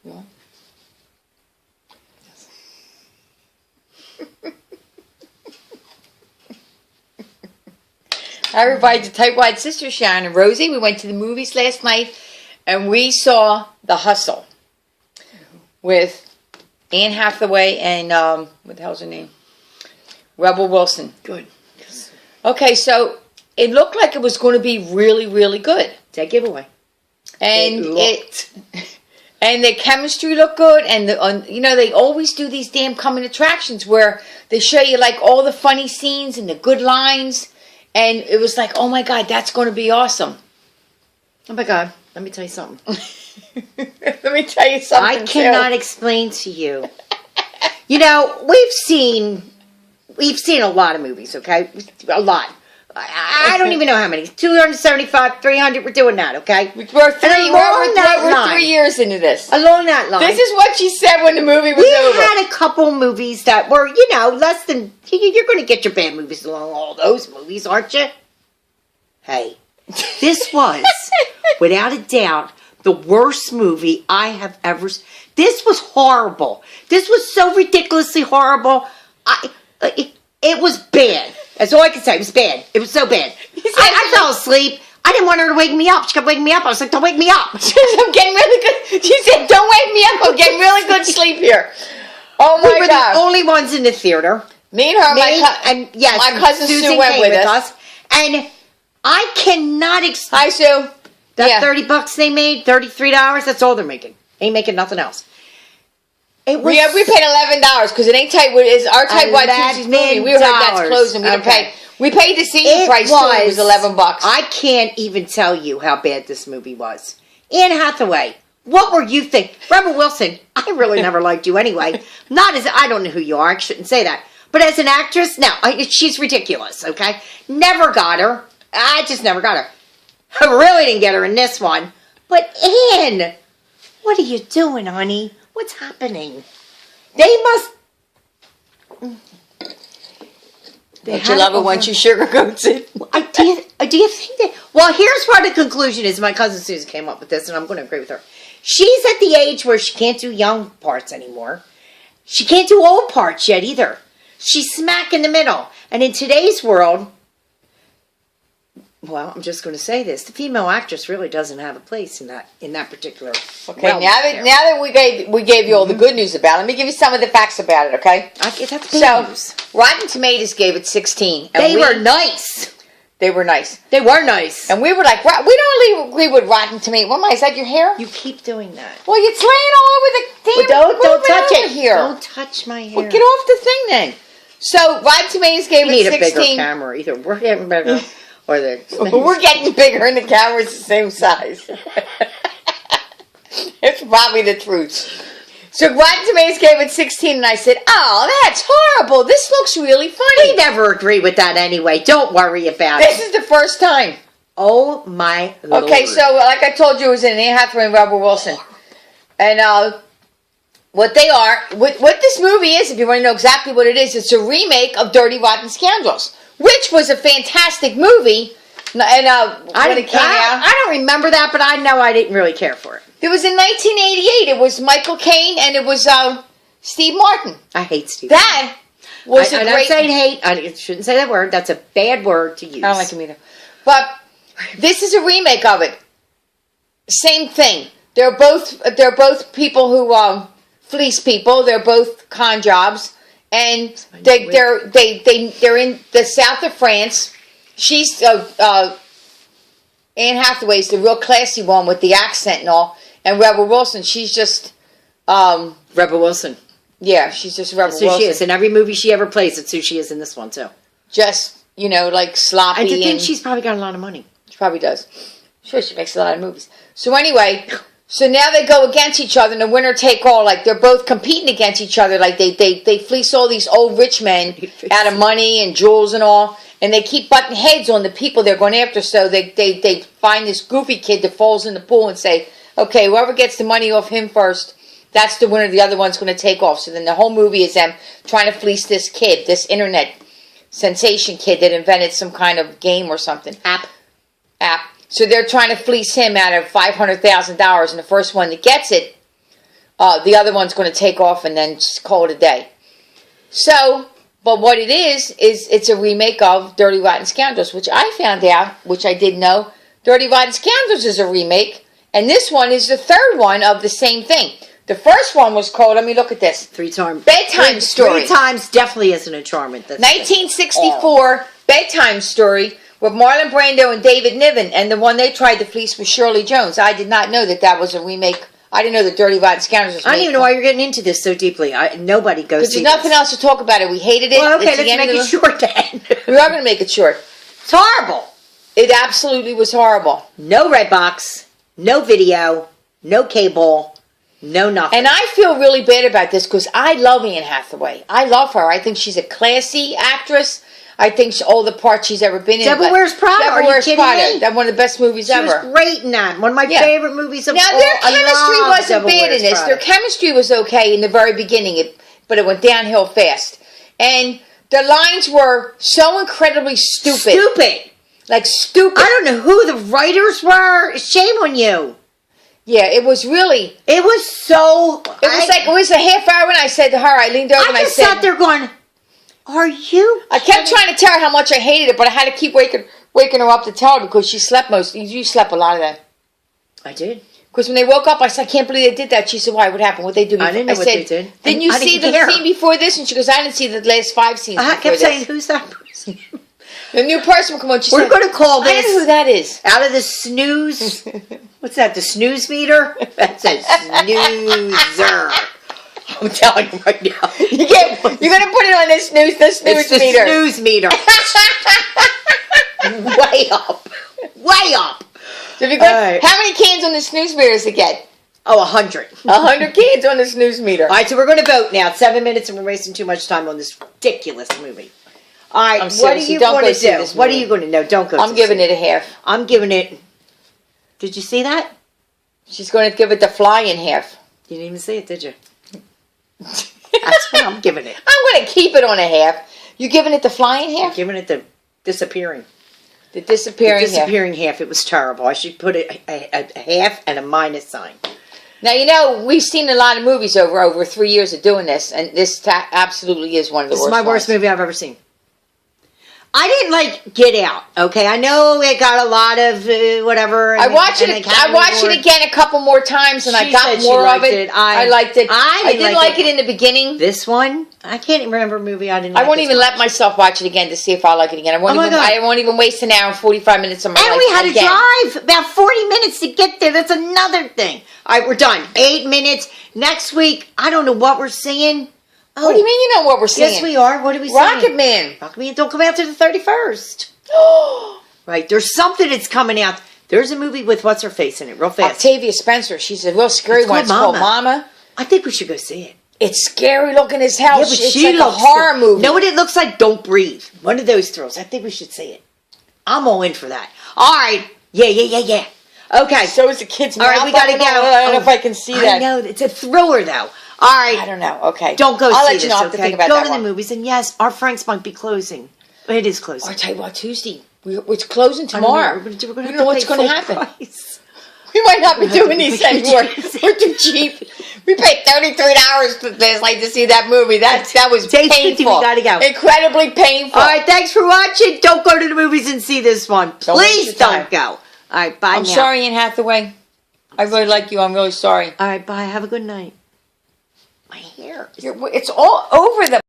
You want? Yes. Hi, everybody. The Tightwad Sisters, Sharon and Rosie. We went to the movies last night, and we saw The Hustle with Anne Hathaway and, what the hell's her name? Rebel Wilson. Good. Yes. Okay, so it looked like it was going to be really, really good. That giveaway. And and the chemistry looked good, and they always do these damn coming attractions where they show you like all the funny scenes and the good lines, and it was like, oh my God, that's going to be awesome. Oh my God, let me tell you something. Let me tell you something. I cannot explain to you. You know, we've seen a lot of movies, okay? A lot. I don't even know how many. 275, 300, we're doing that, okay? We're 3 years into this. Along that line. This is what she said when the movie was over. We had a couple movies that were, less than... You're going to get your bad movies along all those movies, aren't you? Hey, this was, without a doubt, the worst movie I have ever... This was horrible. This was so ridiculously horrible. It was bad. That's all I can say. It was bad. It was so bad. I fell asleep. I didn't want her to wake me up. She kept waking me up. I was like, don't wake me up. I'm getting really good. She said, don't wake me up. I'm getting really good sleep here. Oh, my God. We were the only ones in the theater. Me and her. My cousin Susan Sue went with us. And I cannot explain. Hi, Sue. That $30 they made, $33, that's all they're making. Ain't making nothing else. We paid $11 because it ain't Tightwad. It's our Tightwad Tuesdays movie. We heard that's closing. We didn't pay. We paid the senior price too. It was $11. I can't even tell you how bad this movie was. Anne Hathaway, what were you thinking? Rebel Wilson, I really never liked you anyway. I don't know who you are. I shouldn't say that. But as an actress, no, she's ridiculous. Okay, never got her. I just never got her. I really didn't get her in this one. But Anne, what are you doing, honey? What's happening? They must... Don't you love it when she sugarcoats it? Do you think that... Well, here's what the conclusion is. My cousin Susan came up with this, and I'm going to agree with her. She's at the age where she can't do young parts anymore. She can't do old parts yet either. She's smack in the middle. And in today's world... Well, I'm just going to say this: the female actress really doesn't have a place in that particular. Okay, now that we gave you all the good news about it, let me give you some of the facts about it. Okay, that's bad news. Rotten Tomatoes gave it 16. They were nice. They were nice. They were nice. And we were like, we don't really agree with Rotten Tomatoes. What am I? Is that your hair? You keep doing that. Well, it's laying all over the damn. Well, don't touch it here. Don't touch my hair. Well, get off the thing then. So Rotten Tomatoes gave it 16. You need a bigger camera. Either we're getting bigger. We're getting bigger and the camera's the same size. It's probably the truth. So Rotten Tomatoes gave it 16 and I said, oh, that's horrible. This looks really funny. We never agree with that anyway. Don't worry about it. This is the first time. Oh, my Lord. Okay, so like I told you, it was in Anne Hathaway and Rebel Wilson. And what this movie is, if you want to know exactly what it is, it's a remake of Dirty Rotten Scoundrels, which was a fantastic movie. And when it came out, I don't remember that, but I know I didn't really care for it. It was in 1988. It was Michael Caine and it was Steve Martin. I hate Steve. That was I'm not saying hate. I shouldn't say that word. That's a bad word to use. I don't like him either. But this is a remake of it. Same thing. They're both people who fleece people. They're both con jobs. And they're in the south of France. She's Anne Hathaway's the real classy one with the accent and all, and Rebel Wilson, she's just Rebel Wilson. Yeah, she's just Rebel Wilson. That's who she is in every movie she ever plays. That's who she is in this one too. Just like sloppy. And to think she's probably got a lot of money. She probably does. Sure, she makes a lot of movies. So anyway. So now they go against each other in the winner take all. Like they're both competing against each other. Like they fleece all these old rich men out of money and jewels and all, and they keep butting heads on the people they're going after. So they find this goofy kid that falls in the pool and say, okay, whoever gets the money off him first, that's the winner. The other one's going to take off. So then the whole movie is them trying to fleece this kid, this internet sensation kid that invented some kind of game or something. App. So they're trying to fleece him out of $500,000, and the first one that gets it The other one's going to take off and then just call it a day. So, but what it is it's a remake of Dirty Rotten Scoundrels, which I found out, which I didn't know. Dirty Rotten Scoundrels is a remake, and this one is the third one of the same thing. The first one was called, let me look at this. Bedtime Story. 3 times definitely isn't a charmant. 1964 Bedtime Story with Marlon Brando and David Niven, and the one they tried to fleece was Shirley Jones. I did not know that was a remake. I didn't know that Dirty Rotten Scoundrels was a remake. I don't even know why you're getting into this so deeply. Nobody goes because there's nothing else to talk about it. We hated it. Well, okay, let's make it short then. We are going to make it short. It's horrible. It absolutely was horrible. No Redbox, no video, no cable, no nothing. And I feel really bad about this because I love Anne Hathaway. I love her. I think she's a classy actress. I think all the parts she's ever been in. Devil Wears Prada. Are you kidding me? That's one of the best movies ever. She was great in that. One of my favorite movies of all. Now, their chemistry wasn't bad in this. Their chemistry was okay in the very beginning, but it went downhill fast. And the lines were so incredibly stupid. Stupid. Like stupid. I don't know who the writers were. Shame on you. Yeah, it was really. It was so. It was a half hour, and I said to her, I leaned over and I said, sat there going, "Are you?" I kept trying to tell her how much I hated it, but I had to keep waking her up to tell her because she slept most. You slept a lot of that. I did. Because when they woke up, I said, "I can't believe they did that." She said, "Why? What happened? What they do?" I didn't know what they did. Didn't you see the scene before this? And she goes, "I didn't see the last 5 scenes." I kept saying, "Who's that person?" The new person will come on. We're going to call this. I don't know who that is. Out of the snooze. What's that? The snooze meter? That's a snoozer. I'm telling you right now. You're going to put it on the snooze meter. Snooze meter. Way up. Way up. So if you go, how many cans on the snooze meter does it get? Oh, 100. 100 cans on the snooze meter. All right, so we're going to vote now. It's 7 minutes and we're wasting too much time on this ridiculous movie. All right, what are you going to do? What are you going to know? Don't go. I'm giving it a half. I'm giving it. Did you see that? She's going to give it the fly in half. You didn't even see it, did you? That's what I'm giving it. I'm going to keep it on a half. You giving it the fly in half? I'm giving it the disappearing. The disappearing half. It was terrible. I should put it a half and a minus sign. Now, you know, we've seen a lot of movies over 3 years of doing this, and this absolutely is one of the worst. This is my worst movie I've ever seen. I didn't like Get Out. Okay, I know it got a lot of whatever. I watched it again a couple more times, and I got more of it. I liked it. I didn't like it in the beginning. This one, I can't even remember a movie I didn't. I won't even let myself watch it again to see if I like it again. I won't even waste an hour and 45 minutes of my life. And we had to drive about 40 minutes to get there. That's another thing. All right, we're done. 8 minutes. Next week, I don't know what we're seeing. Oh. What do you mean you know what we're seeing? Yes, we are. What are we seeing? Rocket Man. Rocket Man don't come out to the 31st. Right, there's something that's coming out. There's a movie with what's-her-face in it, real fast. Octavia Spencer. She's a real scary one. It's called Mama. I think we should go see it. It's scary looking as hell. Yeah, but it's like a horror movie. Know what it looks like? Don't Breathe. One of those thrills. I think we should see it. I'm all in for that. All right. Yeah. Okay. So is the kid's mouth. All right, we got to go. I don't know if I can see that. I know. It's a thriller, though. All right. I don't know. Okay. Don't go I'll see let you know. this, I have to think about go that to one. the movies. And yes, our Franks might be closing. It is closing. Or Tightwad Tuesday. It's closing tomorrow. We're going to know what's going to happen. Price. We might not be doing these anymore. We're too cheap. We paid $33 for this, to see that movie. That was painful. We got to go. Incredibly painful. All right, thanks for watching. Don't go to the movies and see this one. Please don't go. All right, bye now. I'm sorry, Anne Hathaway. I really like you. I'm really sorry. All right, bye. Have a good night. My hair. It's all over the